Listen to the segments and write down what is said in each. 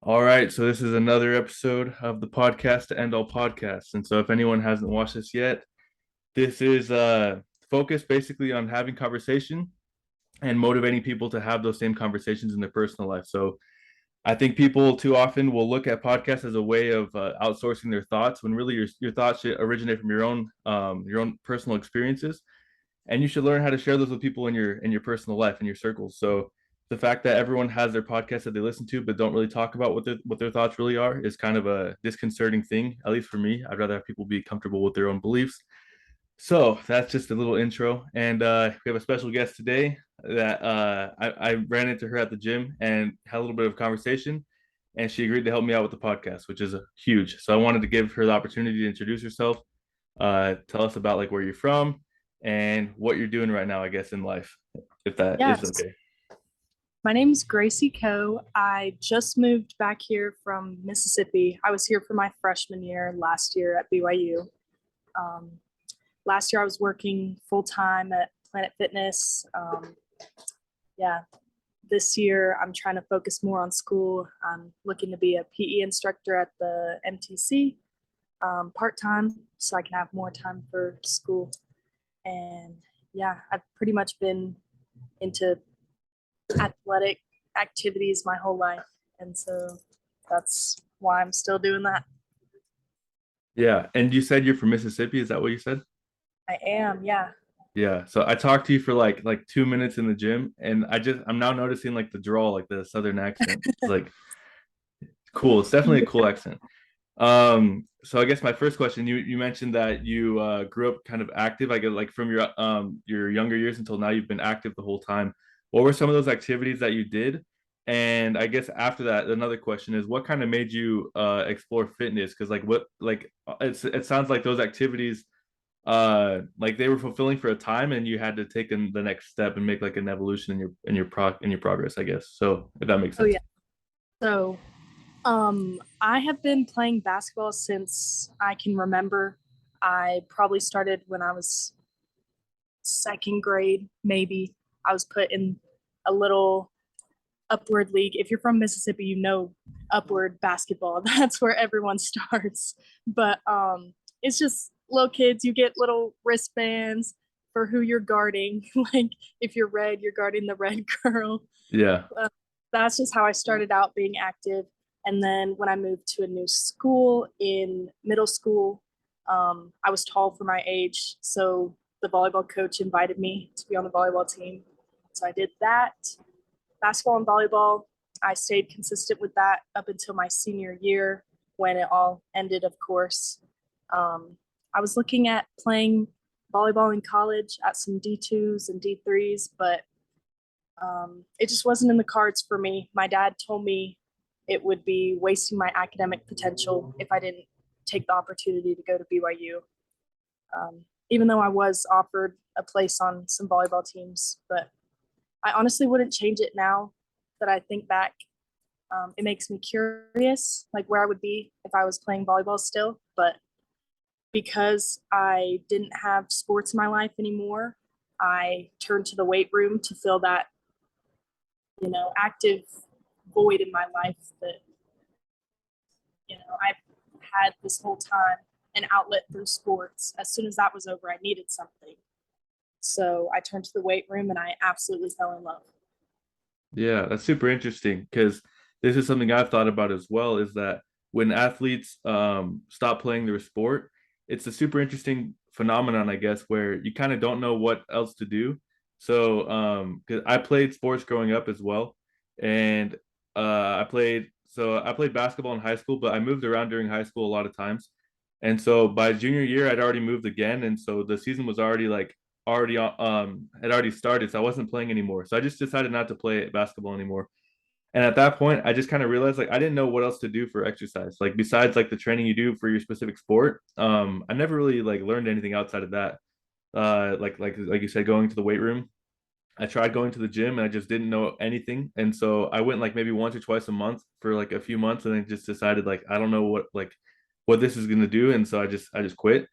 All right, so this is another episode of the podcast to end all podcasts. And so if anyone hasn't watched this yet, this is focused basically on having conversation and motivating people to have those same conversations in their personal life. So I think people too often will look at podcasts as a way of outsourcing their thoughts when really your thoughts should originate from your own personal experiences, and you should learn how to share those with people in your personal life in your circles. So the fact that everyone has their podcast that they listen to but don't really talk about what their thoughts really are is kind of a disconcerting thing, at least for me. I'd rather have people be comfortable with their own beliefs. So that's just a little intro, and we have a special guest today that I ran into her at the gym and had a little bit of conversation, and she agreed to help me out with the podcast, which is huge. So I wanted to give her the opportunity to introduce herself, tell us about like where you're from and what you're doing right now, I guess, in life, if that is Yes, okay. my name's Gracie Coe. I just moved back here from Mississippi. I was here for my freshman year last year at BYU. Um, Last year I was working full time at Planet Fitness. Yeah, this year I'm trying to focus more on school. I'm looking to be a PE instructor at the MTC part time so I can have more time for school. And yeah, I've pretty much been into athletic activities my whole life. And so that's why I'm still doing that. Yeah, and you said you're from Mississippi. Is that what you said? I am, yeah. Yeah. So I talked to you for like 2 minutes in the gym, and I'm now noticing like the drawl, like the southern accent. It's like cool. It's definitely a cool accent. So I guess my first question, you mentioned that you grew up kind of active. I guess like from your younger years until now, you've been active the whole time. What were some of those activities that you did? And I guess after that, another question is what kind of made you explore fitness? Because it sounds like those activities like they were fulfilling for a time, and you had to take the next step and make like an evolution in your progress, I guess. So if that makes Oh, sense. yeah. So I have been playing basketball since I can remember. I probably started when I was second grade, maybe. I was put in a little upward league. If you're from Mississippi, you know upward basketball. That's where everyone starts. But it's just little kids. You get little wristbands for who you're guarding. Like if you're red, you're guarding the red girl. Yeah. Uh, that's just how I started out being active. And then when I moved to a new school in middle school, I was tall for my age. So the volleyball coach invited me to be on the volleyball team. So I did that. Basketball and volleyball, I stayed consistent with that up until my senior year when it all ended, of course. I was looking at playing volleyball in college at some D2s and D3s, but it just wasn't in the cards for me. My dad told me it would be wasting my academic potential if I didn't take the opportunity to go to BYU. Even though I was offered a place on some volleyball teams, but I honestly wouldn't change it now that I think back. It makes me curious, like where I would be if I was playing volleyball still. But because I didn't have sports in my life anymore, I turned to the weight room to fill that, active void in my life that, I've had this whole time, an outlet through sports. As soon as that was over, I needed something. So I turned to the weight room and I absolutely fell in love. Yeah, that's super interesting because this is something I've thought about as well, is that when athletes stop playing their sport, it's a super interesting phenomenon, I guess, where you kind of don't know what else to do. So, 'cause I played sports growing up as well, and I played basketball in high school, but I moved around during high school a lot of times. And so by junior year, I'd already moved again, and so the season was already had already started, so I wasn't playing anymore. So I just decided not to play basketball anymore. And at that point, I just kind of realized like I didn't know what else to do for exercise. Like besides like the training you do for your specific sport, I never really like learned anything outside of that. Like you said, going to the weight room. I tried going to the gym and I just didn't know anything. And so I went like maybe once or twice a month for like a few months and then just decided like I don't know what this is gonna do. And so I just quit.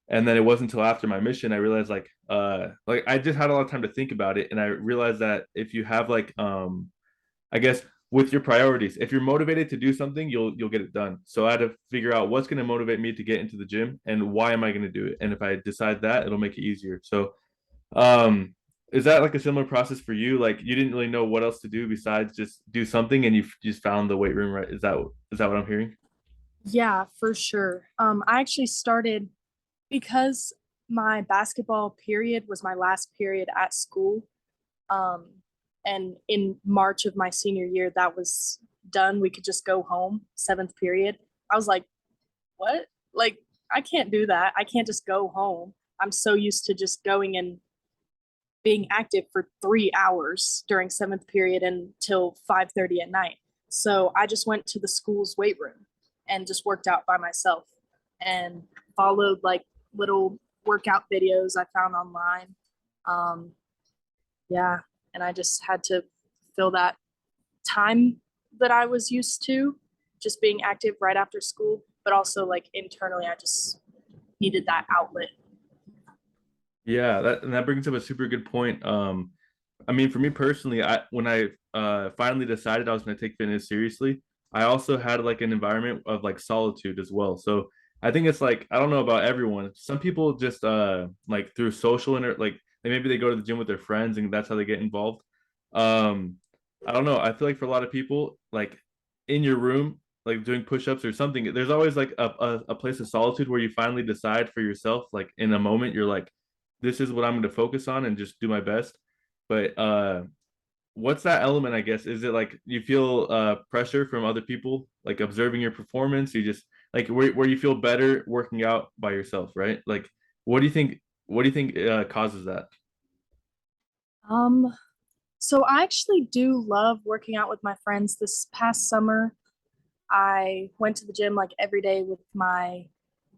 And then it wasn't until after my mission I realized like I just had a lot of time to think about it. And I realized that if you have I guess with your priorities. If you're motivated to do something, you'll get it done. So I had to figure out what's going to motivate me to get into the gym and why am I going to do it. And if I decide that, it'll make it easier. So um is that like a similar process for you? Like you didn't really know what else to do besides just do something and you just found the weight room, right? Is that what I'm hearing? Yeah, for sure. I actually started because my basketball period was my last period at school. Um, and in March of my senior year, that was done. We could just go home, seventh period. I was like, what? Like, I can't do that. I can't just go home. I'm so used to just going and being active for 3 hours during seventh period until 5:30 at night. So I just went to the school's weight room and just worked out by myself and followed like little workout videos I found online. Um, yeah, and I just had to fill that time that I was used to just being active right after school, but also like internally, I just needed that outlet. Yeah, that brings up a super good point. I mean, for me personally, I when I finally decided I was going to take fitness seriously, I also had like an environment of like solitude as well. So I think it's like I don't know about everyone. Some people just like through social like maybe they go to the gym with their friends and that's how they get involved. Um, I don't know. I feel like for a lot of people, like in your room, like doing push-ups or something, there's always like a place of solitude where you finally decide for yourself, like in a moment, you're like, this is what I'm going to focus on and just do my best. But what's that element, I guess? Is it like you feel pressure from other people, like observing your performance? You just like where you feel better working out by yourself, right? Like what do you think causes that? Um, so I actually do love working out with my friends. This past summer, I went to the gym like every day with my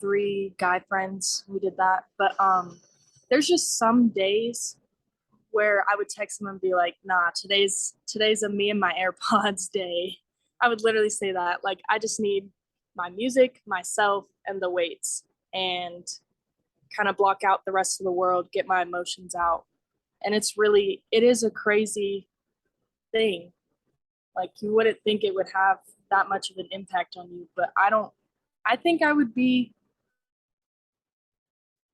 three guy friends. We did that. But there's just some days where I would text them and be like, nah, today's a me and my AirPods day. I would literally say that. Like I just need my music, myself, and the weights and kind of block out the rest of the world, get my emotions out. And it is a crazy thing. Like you wouldn't think it would have that much of an impact on you, but I think I would be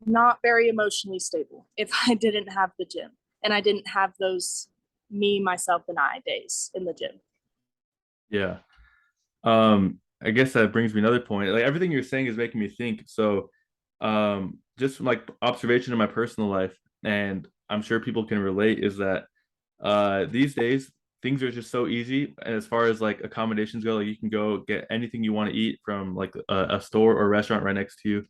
not very emotionally stable if I didn't have the gym and I didn't have those me, myself, and I days in the gym. Yeah. I guess that brings me another point. Like everything you're saying is making me think. So, just from like observation in my personal life, and I'm sure people can relate, is that these days things are just so easy. And as far as like accommodations go, like you can go get anything you want to eat from like a store or a restaurant right next to you.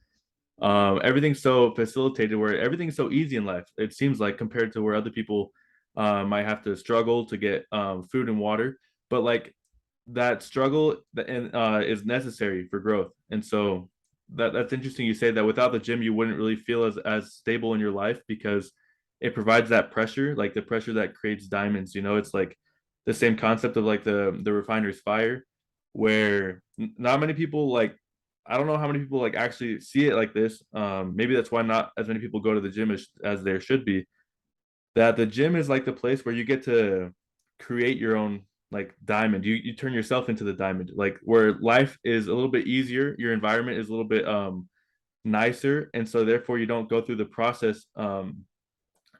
Everything's so facilitated where everything's so easy in life. It seems like compared to where other people might have to struggle to get food and water. But like that struggle is necessary for growth. And so that's interesting. You say that without the gym, you wouldn't really feel as stable in your life because it provides that pressure, like the pressure that creates diamonds. You know, it's like the same concept of like the refiner's fire, where not many people like. I don't know how many people like actually see it like this. Maybe that's why not as many people go to the gym as there should be. That the gym is like the place where you get to create your own like diamond. You turn yourself into the diamond. Like where life is a little bit easier, your environment is a little bit nicer, and so therefore you don't go through the process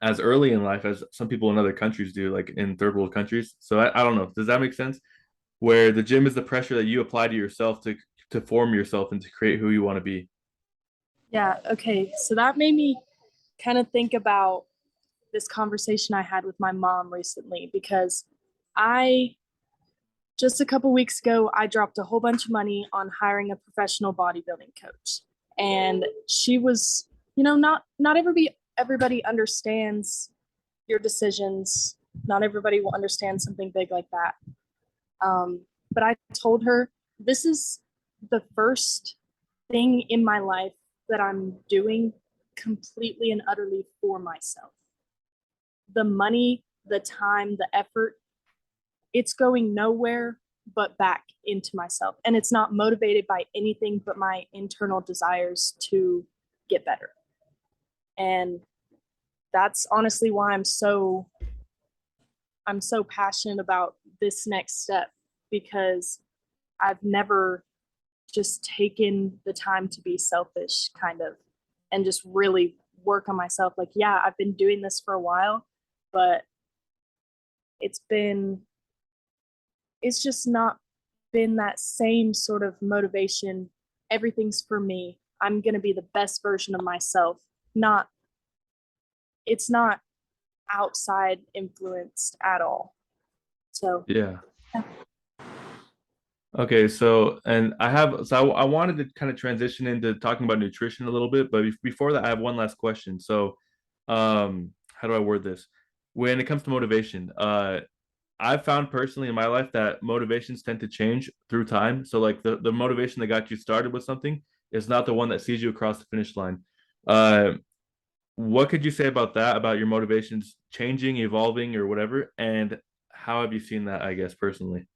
as early in life as some people in other countries do, like in third world countries. So I don't know. Does that make sense? Where the gym is the pressure that you apply to yourself to form yourself and to create who you want to be. Yeah, okay. So that made me kind of think about this conversation I had with my mom recently because I just a couple weeks ago I dropped a whole bunch of money on hiring a professional bodybuilding coach. And she was, not everybody understands your decisions. Not everybody will understand something big like that. Um, but I told her this is the first thing in my life that I'm doing completely and utterly for myself. The money, the time, the effort, it's going nowhere but back into myself. And it's not motivated by anything but my internal desires to get better. And that's honestly why I'm so I'm so passionate about this next step because I've never just taken the time to be selfish, kind of, and just really work on myself. Like, yeah, I've been doing this for a while, but it's been, it's just not been that same sort of motivation. Everything's for me. I'm going to be the best version of myself. Not, it's not outside influenced at all. So, Yeah. yeah. Okay, I wanted to kind of transition into talking about nutrition a little bit, but before that, I have one last question. So, how do I word this? When it comes to motivation, I've found personally in my life that motivations tend to change through time. So, like the motivation that got you started with something is not the one that sees you across the finish line. Uh, what could you say about that, about your motivations changing, evolving, or whatever? And how have you seen that, I guess, personally?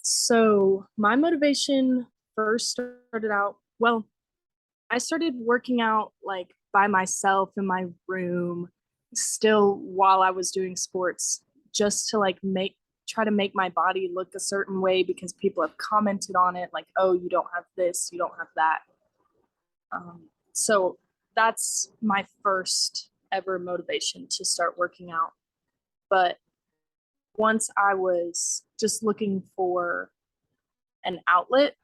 So my motivation first started out, well, I started working out like by myself in my room still while I was doing sports just to like try to make my body look a certain way because people have commented on it like, oh, you don't have this, you don't have that. So that's my first ever motivation to start working out. But once I was just looking for an outlet,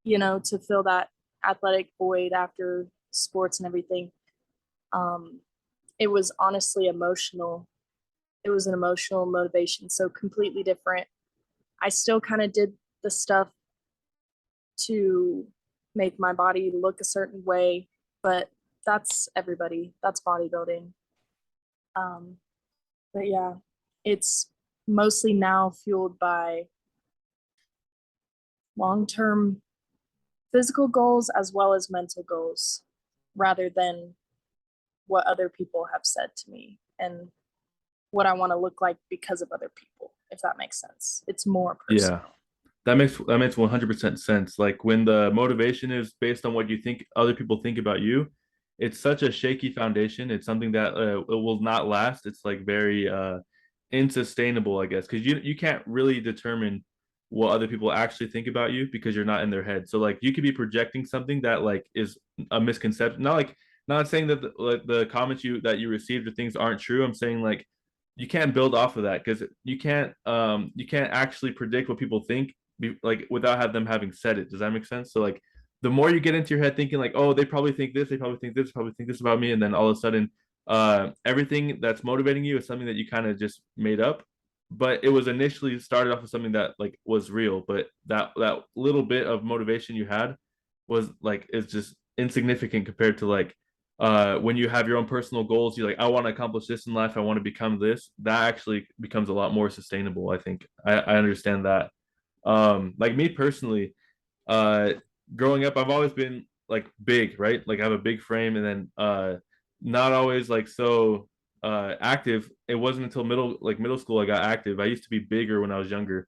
to fill that athletic void after sports and everything, um, it was honestly emotional. It was an emotional motivation, so completely different. I still kind of did the stuff to make my body look a certain way, but that's everybody. That's bodybuilding. Um, but yeah, it's mostly now fueled by long term physical goals as well as mental goals rather than what other people have said to me and what I want to look like because of other people, if that makes sense. It's more personal. Yeah. That makes 100% sense. Like when the motivation is based on what you think other people think about you, it's such a shaky foundation. It's something that it will not last. It's like very insustainable, I guess, because you can't really determine what other people actually think about you because you're not in their head. So like you could be projecting something that like is a misconception. Not saying that the comments you received or things aren't true. I'm saying like you can't build off of that because you can't actually predict what people think like without have them having said it. Does that make sense? So like the more you get into your head thinking like, oh, they probably think this, they probably think this, probably think this about me, and then all of a sudden, everything that's motivating you is something that you kind of just made up, but it was initially started off with something that like was real, but that little bit of motivation you had was like is just insignificant compared to like when you have your own personal goals, you're like, I want to accomplish this in life, I want to become this. That actually becomes a lot more sustainable. I think I understand that. Like me personally, uh growing up I've always been like big, right? Like I have a big frame, and then not always like so active. It wasn't until middle school I got active. I used to be bigger when I was younger,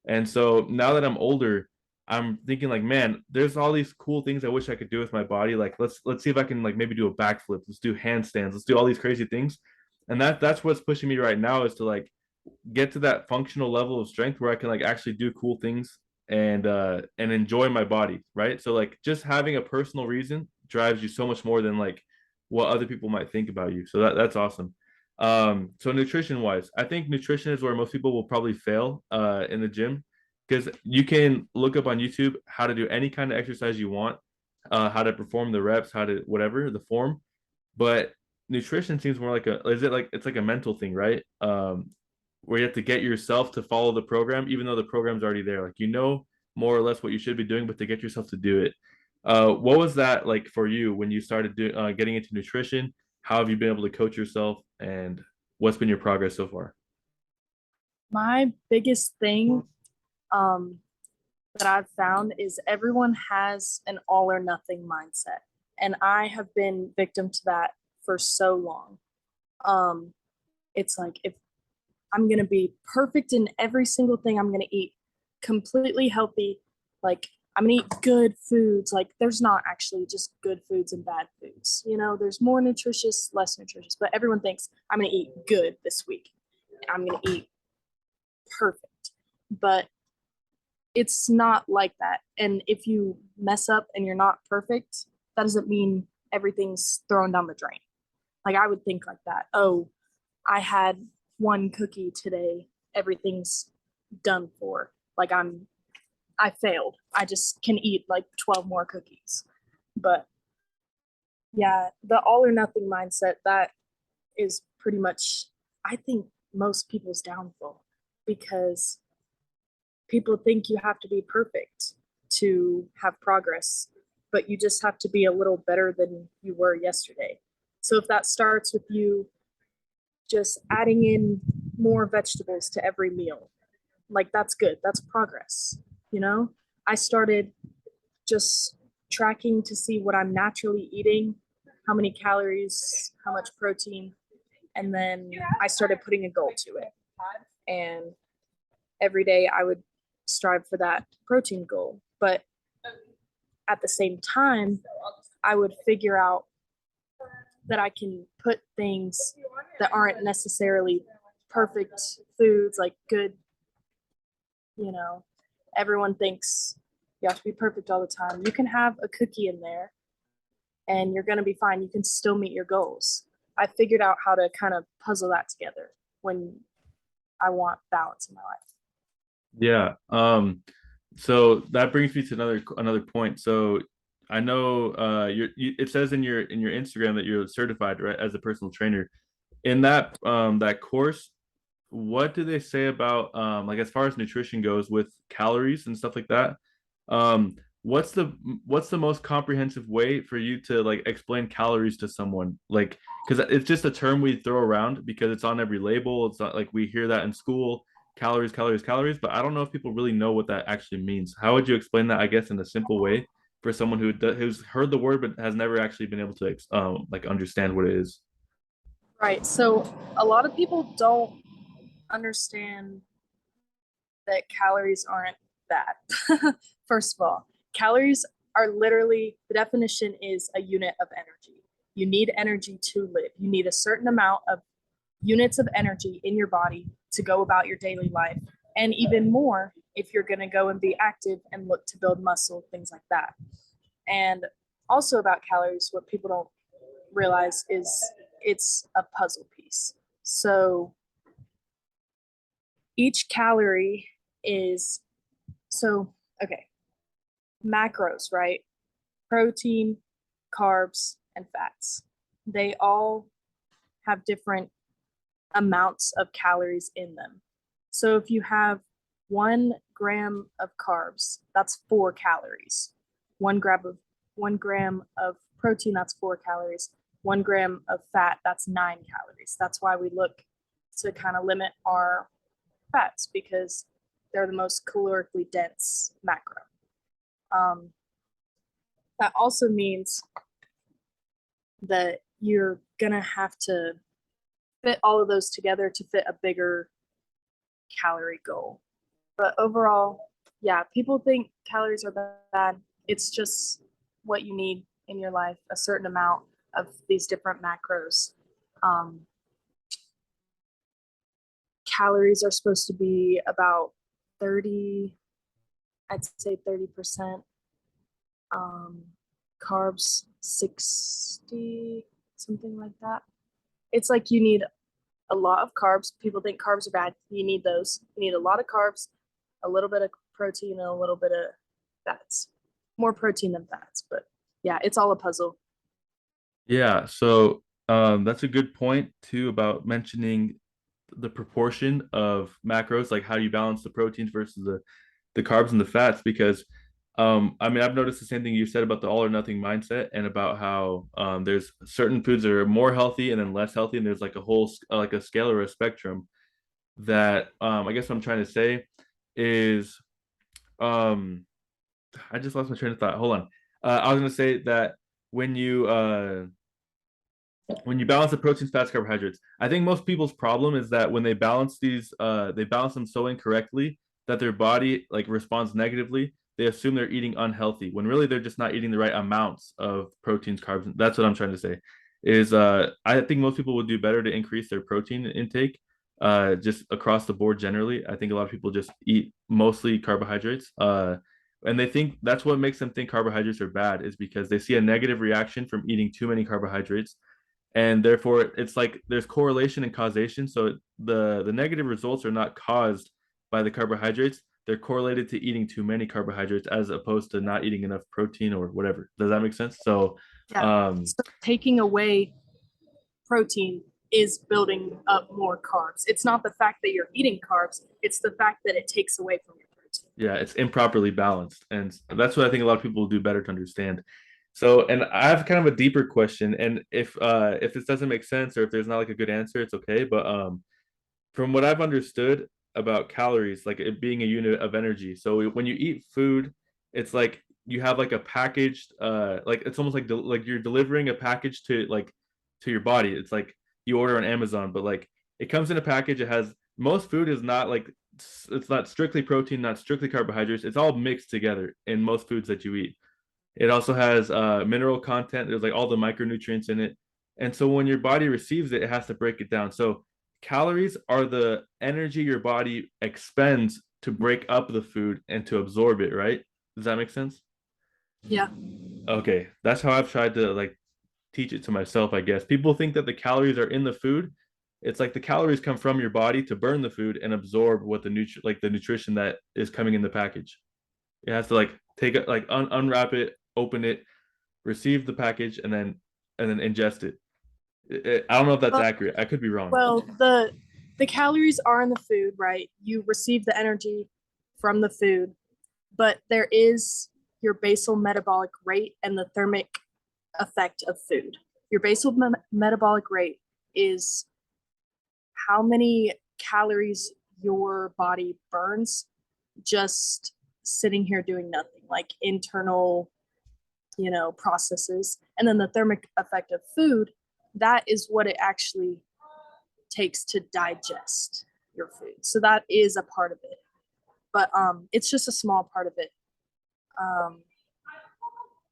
and so now that I'm older, I'm thinking like, man, there's all these cool things I wish I could do with my body. Like let's see if I can like maybe do a backflip, let's do handstands, let's do all these crazy things. And that's what's pushing me right now, is to like get to that functional level of strength where I can like actually do cool things and enjoy my body, right? So like just having a personal reason drives you so much more than like what other people might think about you. So that's awesome. So nutrition wise, I think nutrition is where most people will probably fail in the gym, because you can look up on YouTube how to do any kind of exercise you want, how to perform the reps, how to whatever the form, but nutrition seems more like a, is it like it's like a mental thing, right? Where you have to get yourself to follow the program, even though the program's already there. Like you know more or less what you should be doing, but to get yourself to do it. What was that like for you when you started getting into nutrition? How have you been able to coach yourself, and what's been your progress so far? My biggest thing um, that I've found is everyone has an all or nothing mindset. And I have been victim to that for so long. Um, it's like if I'm going to be perfect in every single thing, I'm going to eat completely healthy, like I'm going to eat good foods. Like there's not actually just good foods and bad foods. There's more nutritious, less nutritious, but everyone thinks I'm going to eat good this week. I'm going to eat perfect. But it's not like that. And if you mess up and you're not perfect, that doesn't mean everything's thrown down the drain. Like I would think like that. Oh, I had one cookie today. Everything's done for. Like I failed. I just can eat like 12 more cookies. But yeah, the all or nothing mindset, that is pretty much, I think, most people's downfall because people think you have to be perfect to have progress, but you just have to be a little better than you were yesterday. So if that starts with you just adding in more vegetables to every meal, like that's good. That's progress. You know, I started just tracking to see what I'm naturally eating, how many calories, how much protein, and then I started putting a goal to it. And every day I would strive for that protein goal. But at the same time, I would figure out that I can put things that aren't necessarily perfect foods, like good, you know, everyone thinks you have to be perfect all the time. You can have a cookie in there and you're going to be fine. You can still meet your goals. I figured out how to kind of puzzle that together when I want balance in my life. Yeah. So that brings me to another point. So I know it says in your Instagram that you're certified, right, as a personal trainer. In that course, what do they say about like as far as nutrition goes with calories and stuff like that? Um, what's the most comprehensive way for you to like explain calories to someone? Like, because it's just a term we throw around because it's on every label. It's not like we hear that in school, calories, calories, calories, but I don't know if people really know what that actually means. How would you explain that, I guess, in a simple way for someone who's heard the word but has never actually been able to like understand what it is? Right. So a lot of people don't understand that calories aren't bad. First of all, calories are literally, the definition is a unit of energy. You need energy to live. You need a certain amount of units of energy in your body to go about your daily life, and even more if you're going to go and be active and look to build muscle, things like that. And also about calories, what people don't realize is it's a puzzle piece. So each calorie is, so, okay, macros, right? Protein, carbs, and fats. They all have different amounts of calories in them. So if you have 1 gram of carbs, that's 4 calories. 1 gram of protein, that's 4 calories. 1 gram of fat, that's 9 calories. That's why we look to kind of limit our fats because they're the most calorically dense macro. Um, that also means that you're gonna have to fit all of those together to fit a bigger calorie goal. But overall, yeah, people think calories are bad. It's just what you need in your life, a certain amount of these different macros. Um, Calories are supposed to be about 30, I'd say 30%. Um, Carbs, 60, something like that. It's like you need a lot of carbs. People think carbs are bad. You need those. You need a lot of carbs, a little bit of protein, and a little bit of fats. More protein than fats, but yeah, it's all a puzzle. Yeah, so that's a good point too about mentioning the proportion of macros, like how you balance the proteins versus the carbs and the fats, because I mean I've noticed the same thing you said about the all or nothing mindset and about how there's certain foods that are more healthy and then less healthy, and there's like a whole like a scale or a spectrum that I guess what I'm trying to say is um I just lost my train of thought. Hold on. I was gonna say that when you uh when you balance the proteins, fats, carbohydrates, I think most people's problem is that when they balance them so incorrectly that their body like responds negatively. They assume they're eating unhealthy when really they're just not eating the right amounts of proteins, carbs. That's what I'm trying to say. Is I think most people would do better to increase their protein intake, just across the board generally. I think a lot of people just eat mostly carbohydrates. And they think that's what makes them think carbohydrates are bad, is because they see a negative reaction from eating too many carbohydrates, and therefore it's like there's correlation and causation. So the negative results are not caused by the carbohydrates, they're correlated to eating too many carbohydrates as opposed to not eating enough protein or whatever. Does that make sense? So Yeah. um So taking away protein is building up more carbs. It's not the fact that you're eating carbs, it's the fact that it takes away from your protein. yeah, it's improperly balanced, and that's what I think a lot of people will do better to understand. So, and I have kind of a deeper question, and if this doesn't make sense or if there's not like a good answer, it's okay. But from what I've understood about calories, like it being a unit of energy. So when you eat food, it's like you have like a packaged, like it's almost like like you're delivering a package to like to your body. It's like you order on Amazon, but like it comes in a package. It has most food is not like it's not strictly protein, not strictly carbohydrates. It's all mixed together in most foods that you eat. It also has mineral content. There's like all the micronutrients in it. And so when your body receives it, it has to break it down. So calories are the energy your body expends to break up the food and to absorb it, right? Does that make sense? Yeah. Okay, that's how I've tried to like teach it to myself, I guess. People think that the calories are in the food. It's like the calories come from your body to burn the food and absorb what like the nutrition that is coming in the package. It has to like take it, like unwrap it, open it, receive the package, and then ingest it. I don't know if that's Well, accurate. I could be wrong. well, the calories are in the food, right? You receive the energy from the food, but there is your basal metabolic rate and the thermic effect of food. Your basal metabolic rate is how many calories your body burns just sitting here doing nothing, like internal, processes. And then the thermic effect of food, that is what it actually takes to digest your food. So that is a part of it. But it's just a small part of it. Um,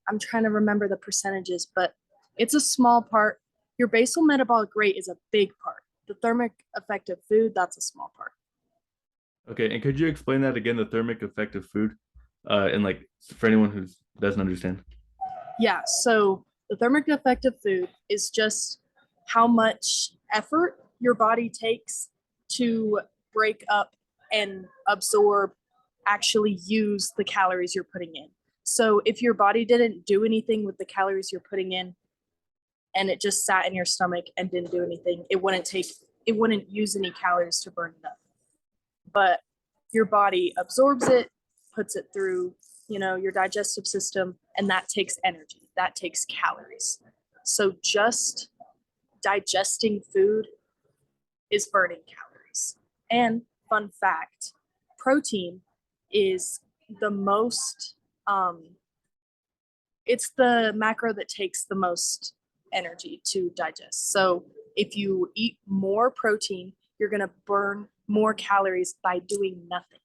I'm trying to remember the percentages, but it's a small part. Your basal metabolic rate is a big part. The thermic effect of food, that's a small part. Okay, and could you explain that again, the thermic effect of food, and like for anyone who doesn't understand? Yeah, so the thermic effect of food is just how much effort your body takes to break up and absorb, actually use the calories you're putting in. So if your body didn't do anything with the calories you're putting in and it just sat in your stomach and didn't do anything, it wouldn't use any calories to burn it up. But your body absorbs it, puts it through, your digestive system, and that takes energy, that takes calories. So just digesting food is burning calories. And fun fact, protein is the most it's the macro that takes the most energy to digest. So if you eat more protein, you're going to burn more calories by doing nothing.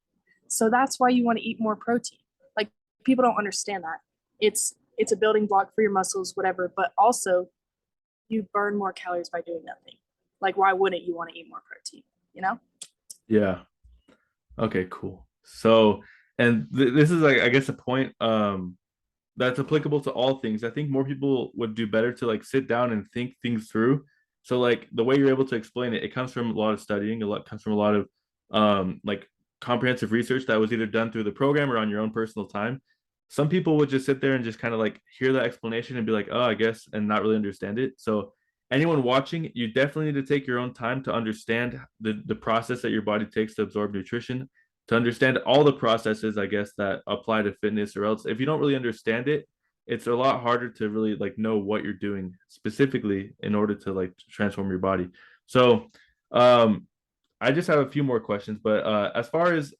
So that's why you want to eat more protein. Like, people don't understand that. It's a building block for your muscles, whatever, but also you burn more calories by doing nothing. Like, why wouldn't you want to eat more protein, you know? Yeah. Okay, cool. So, and this is like I guess a point that's applicable to all things. I think more people would do better to like sit down and think things through. So like the way you're able to explain it, it comes from a lot of studying, a lot comes from a lot of like comprehensive research that was either done through the program or on your own personal time. Some people would just sit there and just kind of like hear the explanation and be like, oh, I guess, and not really understand it. So anyone watching, you definitely need to take your own time to understand the process that your body takes to absorb nutrition, to understand all the processes, I guess, that apply to fitness, or else if you don't really understand it, it's a lot harder to really like know what you're doing specifically in order to like transform your body. So um I just have a few more questions, but as far as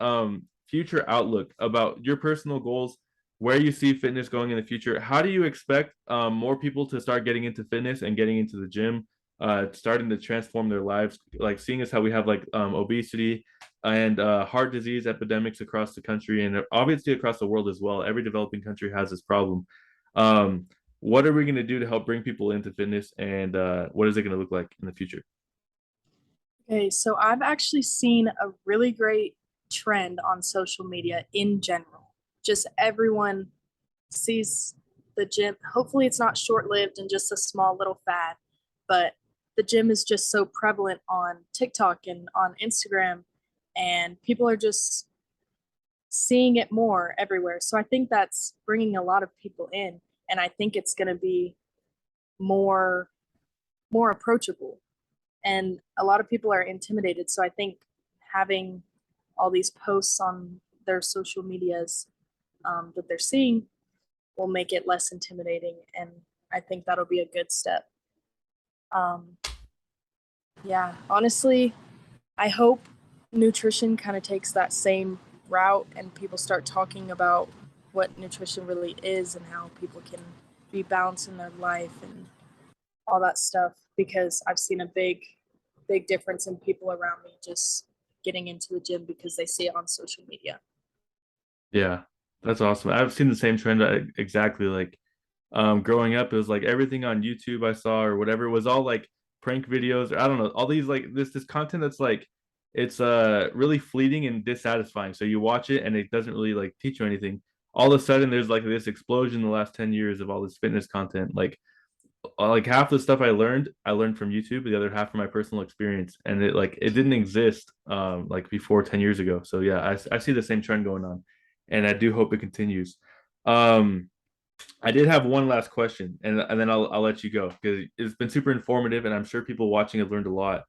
future outlook about your personal goals, where you see fitness going in the future, how do you expect more people to start getting into fitness and getting into the gym, starting to transform their lives? Like seeing as how we have like obesity and heart disease epidemics across the country and obviously across the world as well. Every developing country has this problem. Um, what are we going to do to help bring people into fitness, and what is it going to look like in the future? Okay, so I've actually seen a really great trend on social media in general. Just everyone sees the gym. Hopefully, it's not short lived and just a small little fad, but the gym is just so prevalent on TikTok and on Instagram, and people are just seeing it more everywhere. So I think that's bringing a lot of people in, and I think it's going to be more more approachable. And a lot of people are intimidated. So I think having all these posts on their social medias that they're seeing will make it less intimidating, and I think that'll be a good step. Um, yeah, honestly, I hope nutrition kind of takes that same route and people start talking about what nutrition really is and how people can be balanced in their life and all that stuff, because I've seen a big difference in people around me just getting into the gym because they see it on social media. Yeah, that's awesome. I've seen the same trend exactly. Like growing up, it was like everything on YouTube I saw or whatever was all like prank videos, or I don't know, all these like this content that's like it's really fleeting and dissatisfying. So you watch it and it doesn't really like teach you anything. All of a sudden there's like this explosion in the last 10 years of all this fitness content. Like half the stuff I learned from YouTube, the other half from my personal experience. And it didn't exist like before 10 years ago. So yeah, I see the same trend going on. And I do hope it continues. Um I did have one last question, and then I'll let you go because it's been super informative, and I'm sure people watching have learned a lot.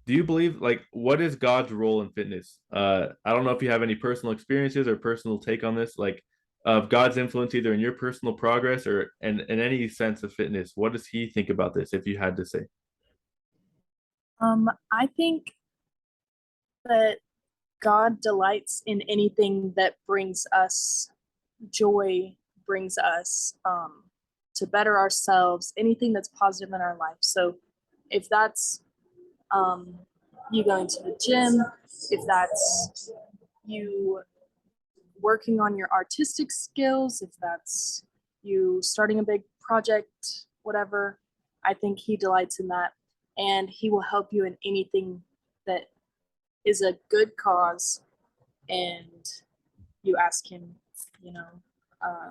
Do you believe like what is God's role in fitness? I don't know if you have any personal experiences or personal take on this, like of God's influence either in your personal progress or in any sense of fitness. What does He think about this? If you had to say, I think that God delights in anything that brings us joy, brings us to better ourselves, anything that's positive in our life. So if that's um, you going to the gym, if that's you working on your artistic skills, if that's you starting a big project, whatever, I think he delights in that. And he will help you in anything that is a good cause and you ask him, you know, uh,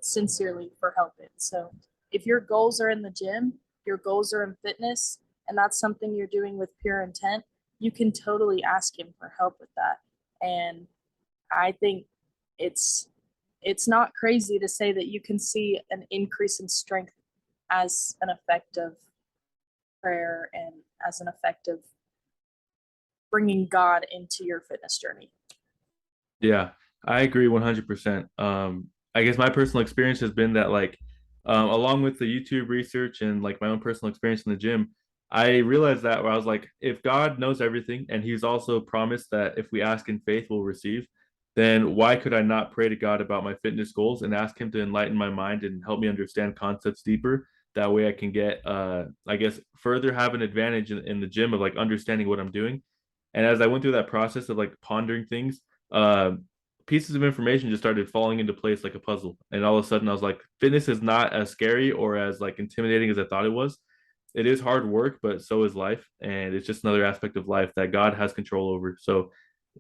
sincerely for help in. So if your goals are in the gym, your goals are in fitness, and that's something you're doing with pure intent, you can totally ask him for help with that. And I think it's it's not crazy to say that you can see an increase in strength as an effect of prayer and as an effect of bringing God into your fitness journey. yeah, I agree 100%. I guess my personal experience has been that along with the YouTube research and like my own personal experience in the gym, I realized that where I was like, if God knows everything and He's also promised that if we ask in faith, we'll receive, then why could I not pray to God about my fitness goals and ask Him to enlighten my mind and help me understand concepts deeper? That way I can get, I guess, further have an advantage in the gym of like understanding what I'm doing. And as I went through that process of like pondering things, uh, pieces of information just started falling into place like a puzzle. And all of a sudden, I was like, fitness is not as scary or as like intimidating as I thought it was. It is hard work, but so is life, and it's just another aspect of life that God has control over. So,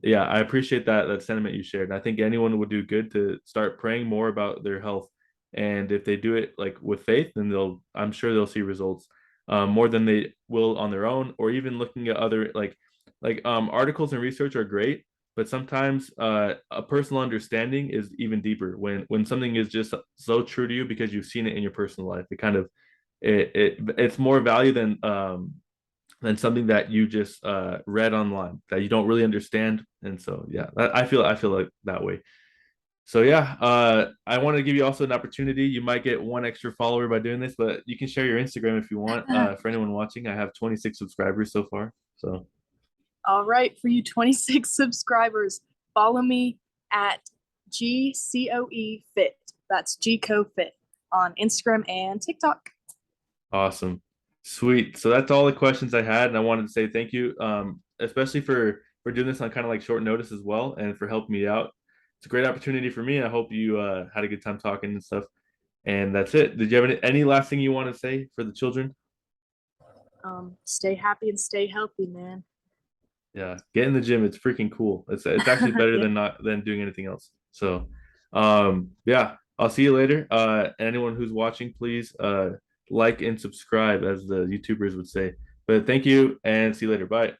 yeah, I appreciate that sentiment you shared. And I think anyone would do good to start praying more about their health. And if they do it like with faith, then I'm sure they'll see results more than they will on their own, or even looking at other articles and research are great, but sometimes a personal understanding is even deeper when something is just so true to you because you've seen it in your personal life. It kind of it's more value than something that you just read online that you don't really understand. And so yeah, I feel like that way. So yeah, I want to give you also an opportunity. You might get one extra follower by doing this, but you can share your Instagram if you want. For anyone watching, I have 26 subscribers so far. So All right, for you 26 subscribers, follow me at GCOE Fit. That's GCO Fit on Instagram and TikTok. awesome. Sweet. So that's all the questions I had, and I wanted to say thank you, especially for doing this on kind of like short notice as well, and for helping me out. It's a great opportunity for me, and I hope you had a good time talking and stuff. And that's it. Did you have any last thing you want to say for the children? Stay happy and stay healthy, man. Yeah, get in the gym. It's freaking cool. It's actually better Yeah. than not than doing anything else. So, yeah, I'll see you later. Anyone who's watching, please like and subscribe, as the YouTubers would say. But thank you, and see you later. Bye.